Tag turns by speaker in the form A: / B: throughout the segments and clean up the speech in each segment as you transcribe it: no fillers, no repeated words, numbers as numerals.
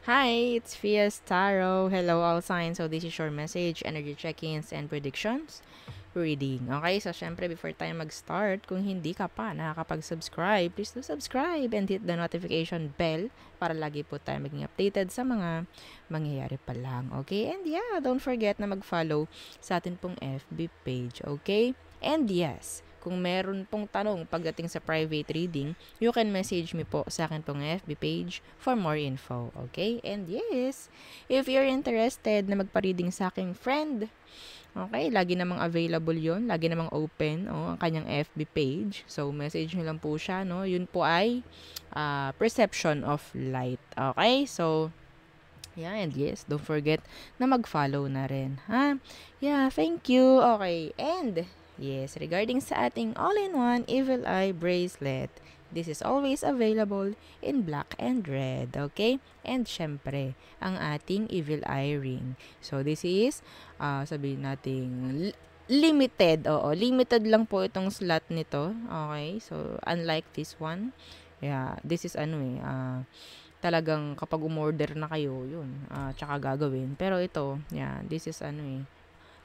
A: Hi, it's Fias Tarot. Hello, all signs. So, this is your message, energy check-ins, and predictions reading. Okay, so syempre, before tayo mag-start, kung hindi ka pa nakakapag-subscribe, please do subscribe and hit the notification bell para lagi po tayo maging updated sa mga mangyayari pa lang. Okay, and yeah, don't forget na mag-follow sa atin pong FB page. Okay, and yes, kung meron pong tanong pagdating sa private reading, you can message me po sa akin pong FB page for more info. Okay? And yes, if you're interested na magpa-reading sa aking friend, okay, lagi namang available yun. Lagi namang open ang kanyang FB page. So, message nyo lang po siya. No? Yun po ay Perception of Light. Okay? So, yeah, and yes, don't forget na mag-follow na rin. Ha? Yeah, thank you. Okay, and yes, regarding sa ating all-in-one Evil Eye Bracelet, this is always available in black and red, okay? And syempre, ang ating Evil Eye Ring. So, this is, sabihin nating, limited. Oo, limited lang po itong slot nito. Okay, so, unlike this one, yeah, this is talagang kapag umorder na kayo, yun, tsaka gagawin. Pero ito, yeah, this is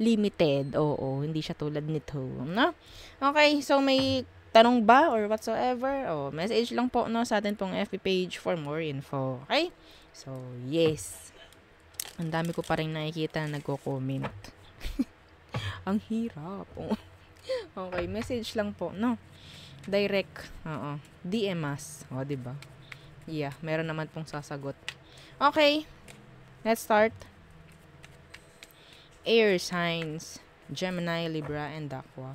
A: limited. Oo, hindi siya tulad nito. No? Okay, so may tanong ba or whatsoever? Message lang po no, sa atin pong FB page for more info. Okay? So, yes. Ang dami ko pa rin nakikita na nagko-comment. Ang hirap. Okay, message lang po, no? Direct. Oo. DM us. O, diba? Yeah, meron naman pong sasagot. Okay, let's start. Air signs, Gemini, Libra, and Aqua.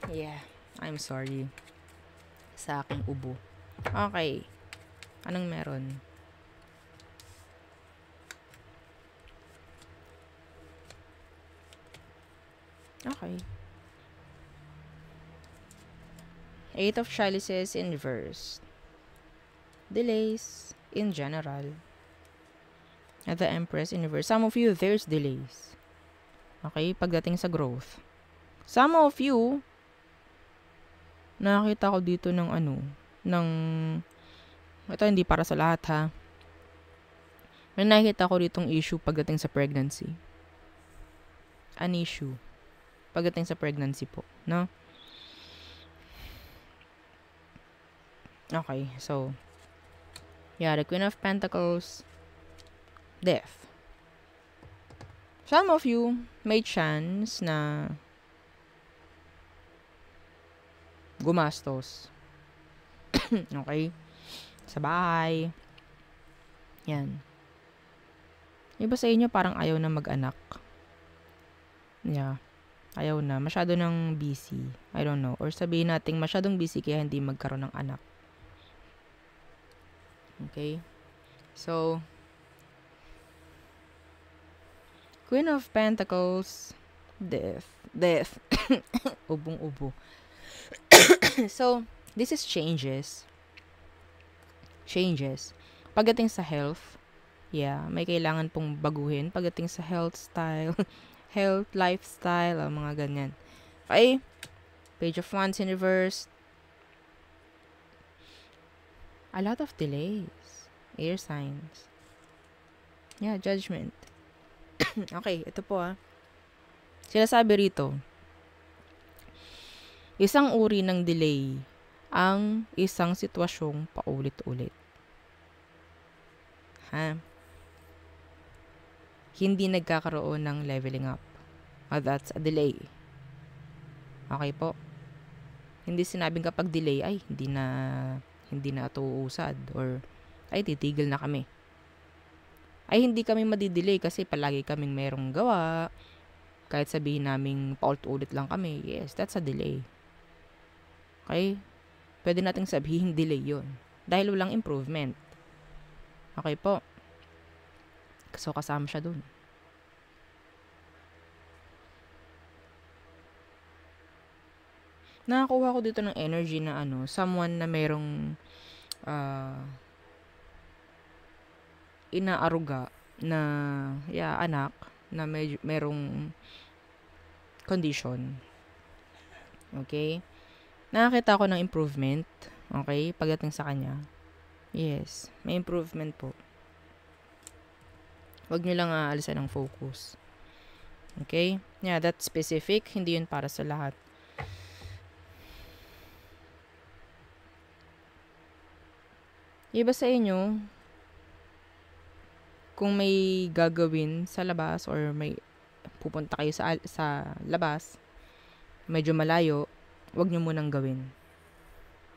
A: Yeah, I'm sorry sa aking ubo. Okay, anong meron? Okay. Eight of Chalices in reverse. Delays in general. At the Empress in reverse. Some of you, there's delays. Okay, pagdating sa growth. Some of you, nakakita ko dito ng ito hindi para sa lahat ha. May nakikita ko ditong issue pagdating sa pregnancy. An issue pagdating sa pregnancy po, no? Okay, so yeah, the Queen of Pentacles, Death. Some of you may chance na gumastos. Okay? Sa bahay. Yan. Iba sa inyo parang ayaw na mag-anak. Yeah. Ayaw na. Masyado nang busy. I don't know. Or sabihin natin masyadong busy kaya hindi magkaroon ng anak. Okay? So, Queen of Pentacles, Death. Ubong-ubo. So, this is changes. Pagdating sa health, yeah, may kailangan pong baguhin. Pagdating sa health style, health, lifestyle, mga ganyan. Okay? Page of Wands in reverse. A lot of delays. Air signs. Yeah, Judgment. Okay, ito po Sila sabi rito, isang uri ng delay ang isang sitwasyong paulit-ulit. Hindi nagkakaroon ng leveling up. That's a delay. Okay po? Hindi sinabing kapag delay, ay, hindi na ito uusad or ay, titigil na kami. Ay, hindi kami madidelay kasi palagi kaming merong gawa. Kahit sabihin naming paulit-ulit lang kami, yes, that's a delay. Okay? Pwede nating sabihin delay yun. Dahil walang improvement. Okay po? So, kasama siya dun. Nakakuha ko dito ng energy na someone na merong inaaruga na anak na merong condition. Okay? Nakakita ko ng improvement, okay, pagdating sa kanya. Yes, may improvement po. Huwag nyo lang aalisan ng focus. Okay? Yeah, that's specific. Hindi yun para sa lahat. Iba sa inyo, kung may gagawin sa labas or may pupunta kayo sa labas, medyo malayo, huwag nyo munang gawin.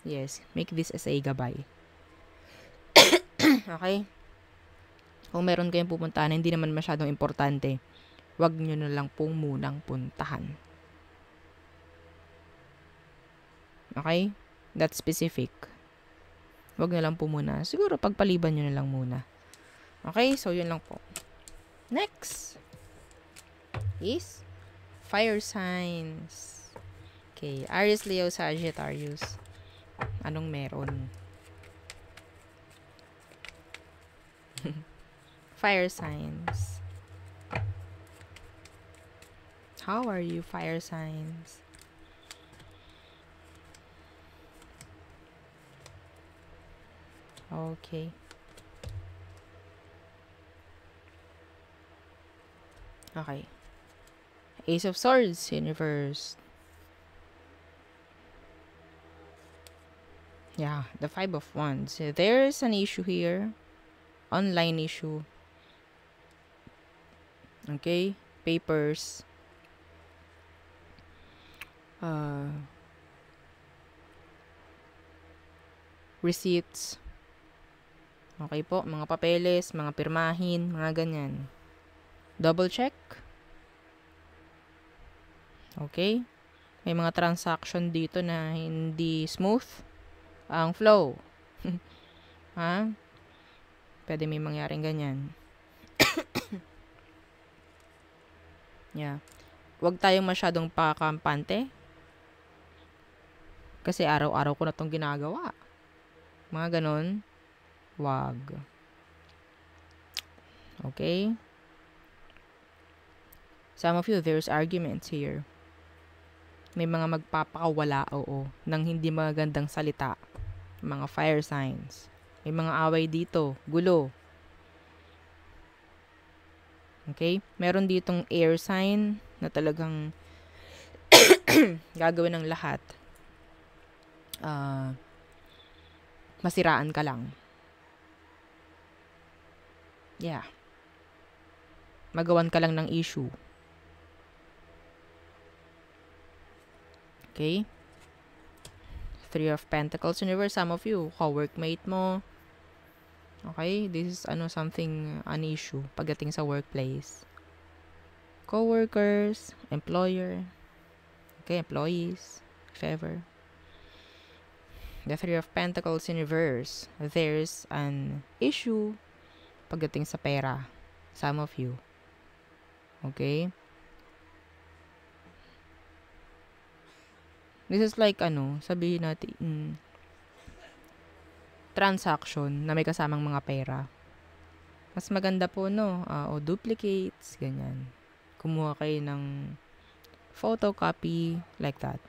A: Yes, make this as a gabay. Okay? Kung meron kayong pupuntahan na hindi naman masyadong importante, huwag nyo na lang pong munang puntahan. Okay? That's specific. Huwag na lang po muna. Siguro pagpaliban nyo na lang muna. Okay? So, yun lang po. Next is fire signs. Okay. Aries, Leo, Sagittarius. Anong meron? Fire signs. How are you, fire signs? Okay. Okay. Ace of Swords in reverse. Yeah, the Five of Wands. There's an issue here. Online issue. Okay? Papers. Receipts. Okay po, mga papeles, mga pirmahin, mga ganyan. Double check. Okay? May mga transaction dito na hindi smooth ang flow. Ha? Pwede may mangyaring ganyan. Yeah. Huwag tayong masyadong pakakampante. Kasi araw-araw ko na itong ginagawa. Mga ganon. Wag. Okay? Some of you, there's arguments here. May mga magpapakawala, oo, ng hindi magandang salita. Mga fire signs. May mga away dito. Gulo. Okay? Meron ditong air sign na talagang gagawin ng lahat. Masiraan ka lang. Yeah. Magawan ka lang ng issue. Okay? Three of Pentacles in reverse. Some of you, co-workmate mo. Okay? This is something, an issue pagdating sa workplace. Co-workers, employer. Okay, employees, if ever. The Three of Pentacles in reverse. There's an issue pagdating sa pera. Some of you. Okay? This is like, sabihin natin, transaction na may kasamang mga pera. Mas maganda po, o duplicates, ganyan. Kumuha kayo ng photocopy, like that.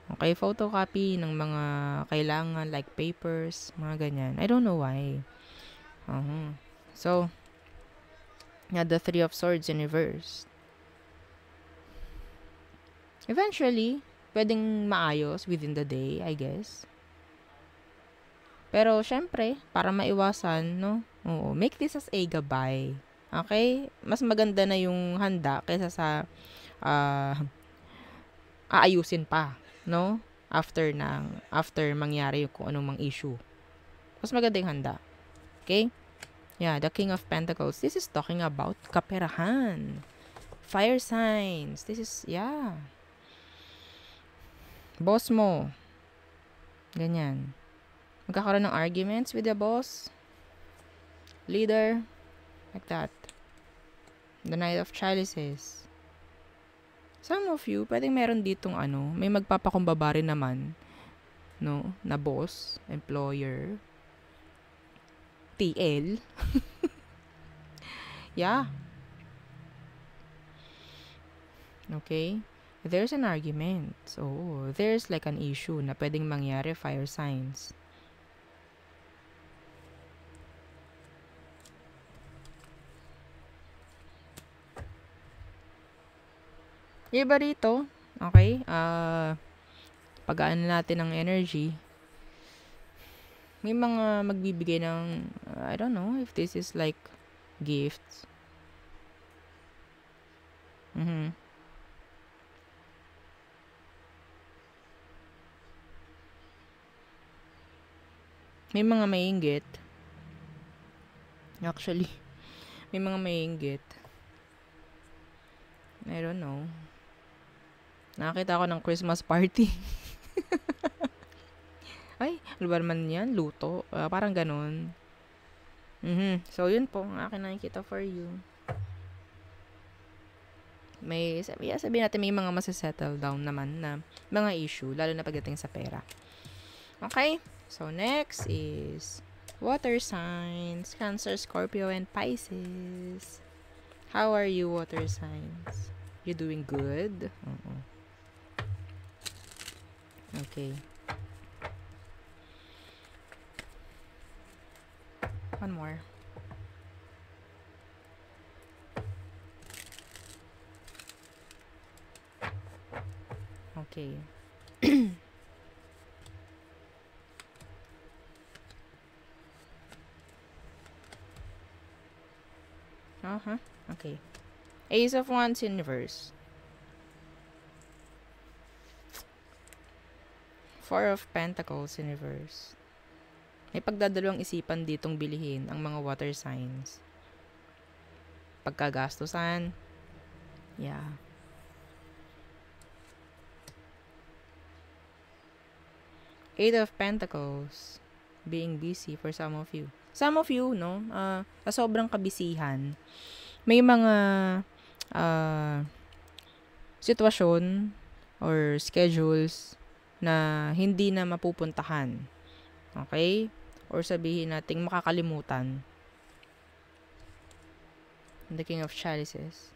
A: Okay, photocopy ng mga kailangan, like papers, mga ganyan. I don't know why. So, the Three of Swords in reverse. Eventually, pwedeng maayos within the day, I guess. Pero, syempre, para maiwasan, make this as a gabay. Okay? Mas maganda na yung handa kaysa sa aayusin pa. No? After mangyari yung kung anong mang issue. Mas maganda yung handa. Okay? Yeah, the King of Pentacles. This is talking about kaperahan. Fire signs. This is, boss mo. Ganyan. Magkakaroon ng arguments with the boss. Leader. Like that. The Knight of Chalices. Some of you, pwedeng meron ditong may magpapakumbaba rin naman, na boss, employer, TL. Yeah. Okay? There's an argument. So, there's like an issue na pwedeng mangyari, fire signs. Yung iba rito, okay, pag-ano natin ng energy, may mga magbibigay ng, I don't know if this is like gifts. Mhm. May mga maiinggit. Actually, may mga maiinggit. I don't know. Nakakita ko ng Christmas party. Ay, ano ba naman yan? Luto. Parang ganun. So, yun po ang akin nakikita for you. May, sabihin natin may mga masasettle down naman na mga issue, lalo na pagdating sa pera. Okay? So, next is water signs, Cancer, Scorpio, and Pisces. How are you, water signs? You doing good? Okay. One more. Okay. Okay. Ace of Wands in reverse. Four of Pentacles in reverse. May pagdadalawang isipan ditong bilihin ang mga water signs. Pagkagastusan. Yeah. Eight of Pentacles. Being busy for some of you. Some of you, no? Sa sobrang kabisihan, may mga sitwasyon or schedules na hindi na mapupuntahan. Okay? Or sabihin nating makakalimutan. The King of Chalices.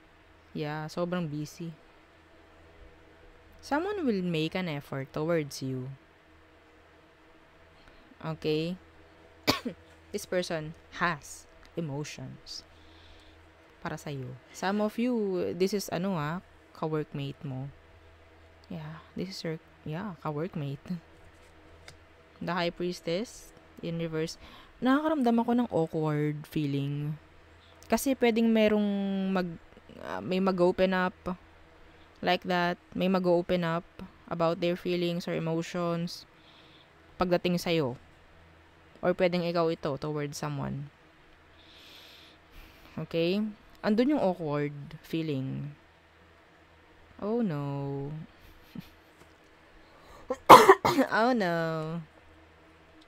A: Yeah, sobrang busy. Someone will make an effort towards you. Okay? This person has emotions para sa'yo. Some of you, this is ka-workmate mo. Yeah, this is your, ka-workmate. The High Priestess in reverse. Nakakaramdam ako ng awkward feeling. Kasi pwedeng may mag-open up like that. May mag-open up about their feelings or emotions pagdating sa'yo. Or pwedeng ikaw ito towards someone. Okay? Andun yung awkward feeling. Oh no. Oh no.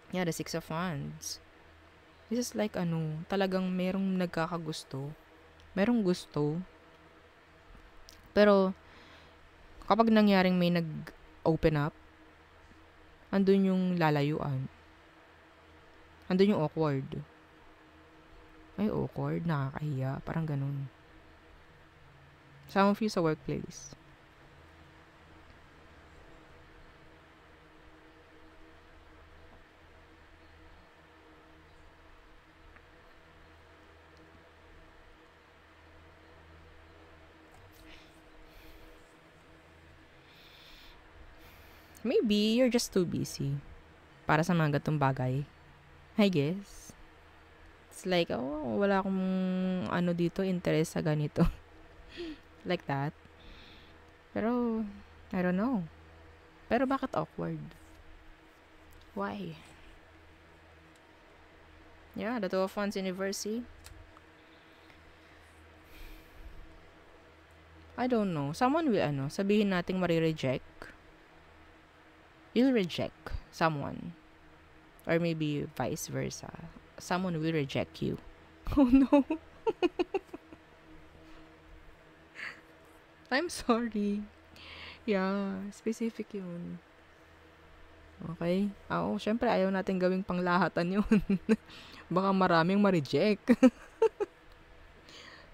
A: Yeah, the Six of Wands. This is like talagang merong nagkakagusto. Merong gusto. Pero, kapag nangyaring may nag-open up, andun yung lalayuan. Andun yung awkward. Ay, awkward, nakakahiya. Parang ganun. Some of you sa workplace. Maybe you're just too busy para sa mga gatong bagay. I guess. It's like, wala akong dito, interest sa ganito. Like that. Pero, I don't know. Pero bakit awkward? Why? Yeah, the Two of Wands in reverse. I don't know. Someone will, sabihin nating marireject. You'll reject someone. Or maybe vice versa. Someone will reject you. Oh no. I'm sorry. Yeah, specific yun. Okay? Syempre ayaw natin gawing panglahatan yun. Baka maraming ma-reject.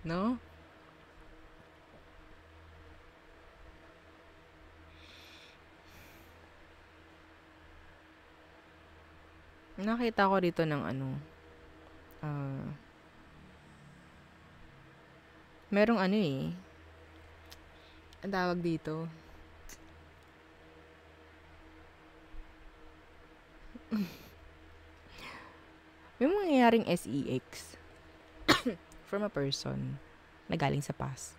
A: No? Nakita ko dito ng merong Ang tawag dito. May mangyayaring SEX from a person na galing sa past.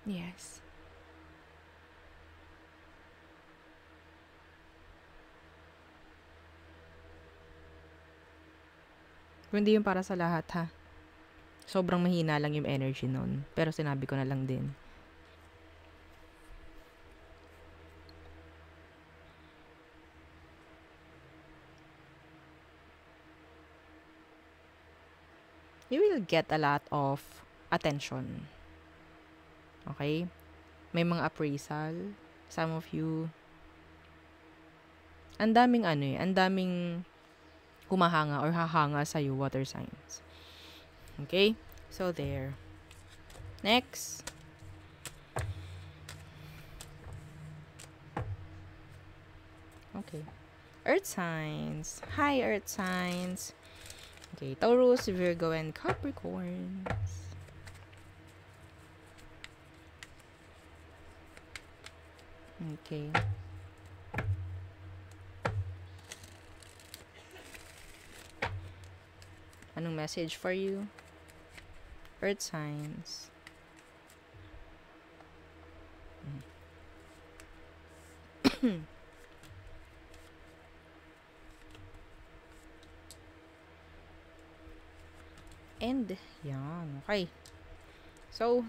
A: Yes. Hindi yung para sa lahat, ha. Sobrang mahina lang yung energy nun. Pero sinabi ko na lang din. You will get a lot of attention. Okay? May mga appraisal. Some of you. Ang daming ang daming humahanga or hahanga sa'yo, water signs. Okay? So, there. Next. Okay. Earth signs. Hi, Earth signs. Okay, Taurus, Virgo, and Capricorns. Okay. Anong message for you? Earth signs. And, yan. Okay. So,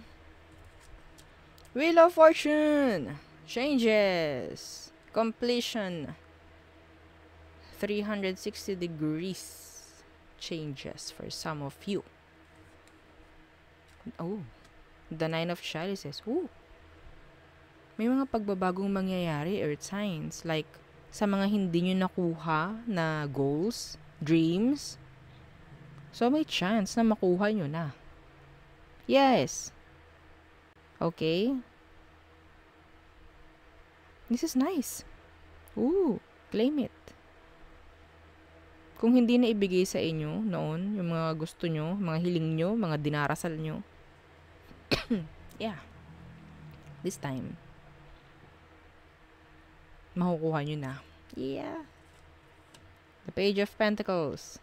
A: Wheel of Fortune. Changes. Completion. 360 degrees changes for some of you. Oh. The Nine of Chalices. Ooh. May mga pagbabagong mangyayari, Earth signs. Like, sa mga hindi nyo nakuha na goals, dreams. So, may chance na makuha nyo na. Yes. Okay. This is nice. Ooh, claim it. Kung hindi na ibigay sa inyo noon, yung mga gusto nyo, mga hiling nyo, mga dinarasal nyo. Yeah. This time, makukuha nyo na. Yeah. The Page of Pentacles.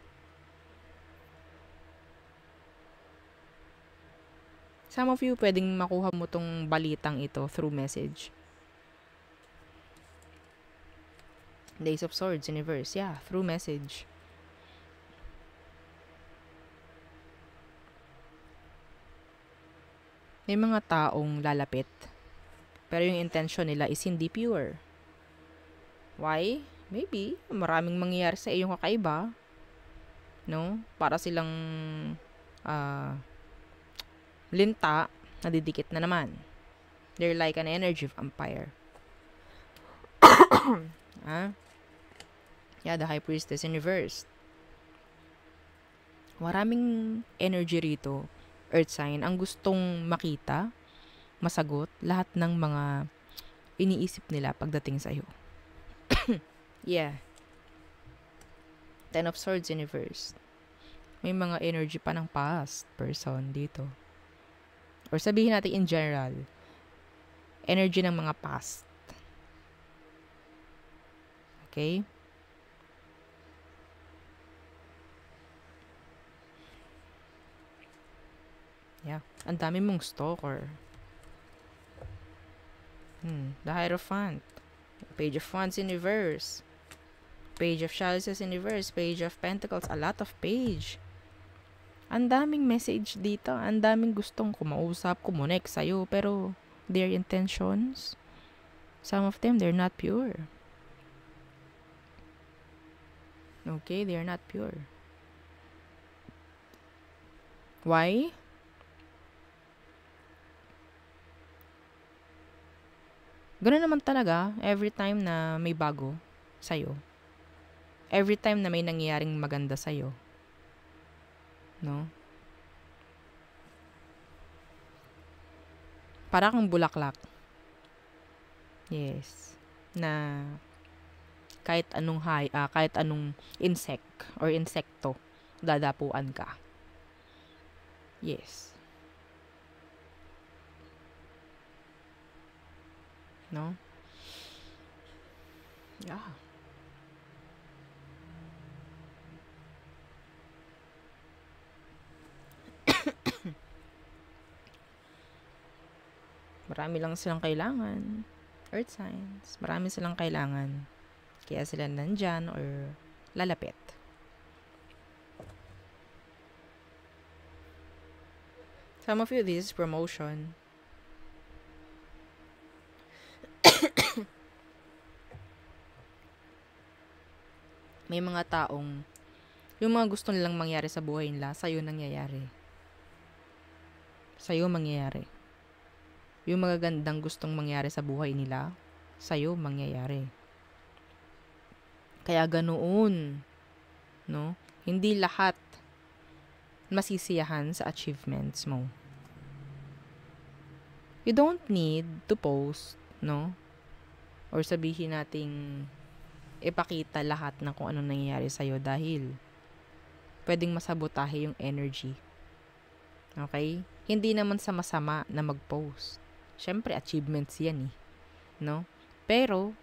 A: Some of you, pwedeng makuha mo tong balitang ito through message. Days of Swords, Universe. Yeah, through message. May mga taong lalapit. Pero yung intention nila is hindi pure. Why? Maybe, maraming mangyayari sa iyong kakaiba. No? Para silang linta, nadidikit na naman. They're like an energy vampire. Yeah, the High Priestess in reverse. Maraming energy rito, Earth sign, ang gustong makita, masagot, lahat ng mga iniisip nila pagdating sa'yo. Yeah. Ten of Swords in reverse. May mga energy pa ng past person dito. Or sabihin natin in general, energy ng mga past. Okay? Yeah. Ang dami mong stalker. The Hierophant. Page of Wands in reverse. Page of Chalices in reverse. Page of Pentacles. A lot of page. Ang daming message dito. Ang daming gustong kumausap, kumonek sa'yo. Pero, their intentions, some of them, they're not pure. Okay, they're not pure. Why? Ganun naman talaga every time na may bago sa'yo. Every time na may nangyayaring maganda sa'yo. No? Para kang bulaklak. Yes. Na kahit anong insect or insekto, dadapuan ka. Yes. no? Yeah. Marami lang silang kailangan. Earth signs. Marami silang kailangan. Kaya sila nandyan or lalapit. Some of you, this is promotion. May mga taong yung mga gusto nilang mangyari sa buhay nila, sa'yo nangyayari. Sa'yo mangyayari. Yung magagandang gustong mangyari sa buhay nila, sa'yo mangyayari. Kaya ganoon, no? Hindi lahat masisiyahan sa achievements mo. You don't need to post, no? Or sabihin nating ipakita lahat ng kung anong nangyayari sa'yo dahil pwedeng masabotahe yung energy. Okay? Hindi naman sa masama na mag-post. Siyempre, achievements yan eh. No? Pero,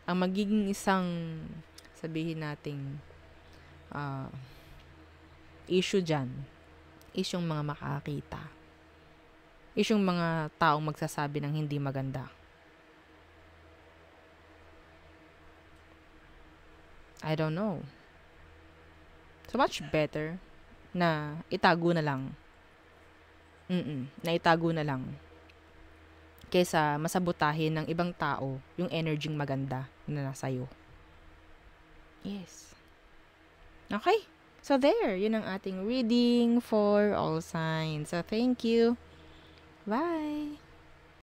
A: ang magiging isang, sabihin nating, issue dyan, is yung mga makakita. Is yung mga taong magsasabi ng hindi maganda. I don't know. So much better na itago na lang. Na itago na lang. Kesa masabotahin ng ibang tao yung energy maganda na nasa'yo. Yes. Okay. So there, yun ang ating reading for all signs. So thank you. Bye!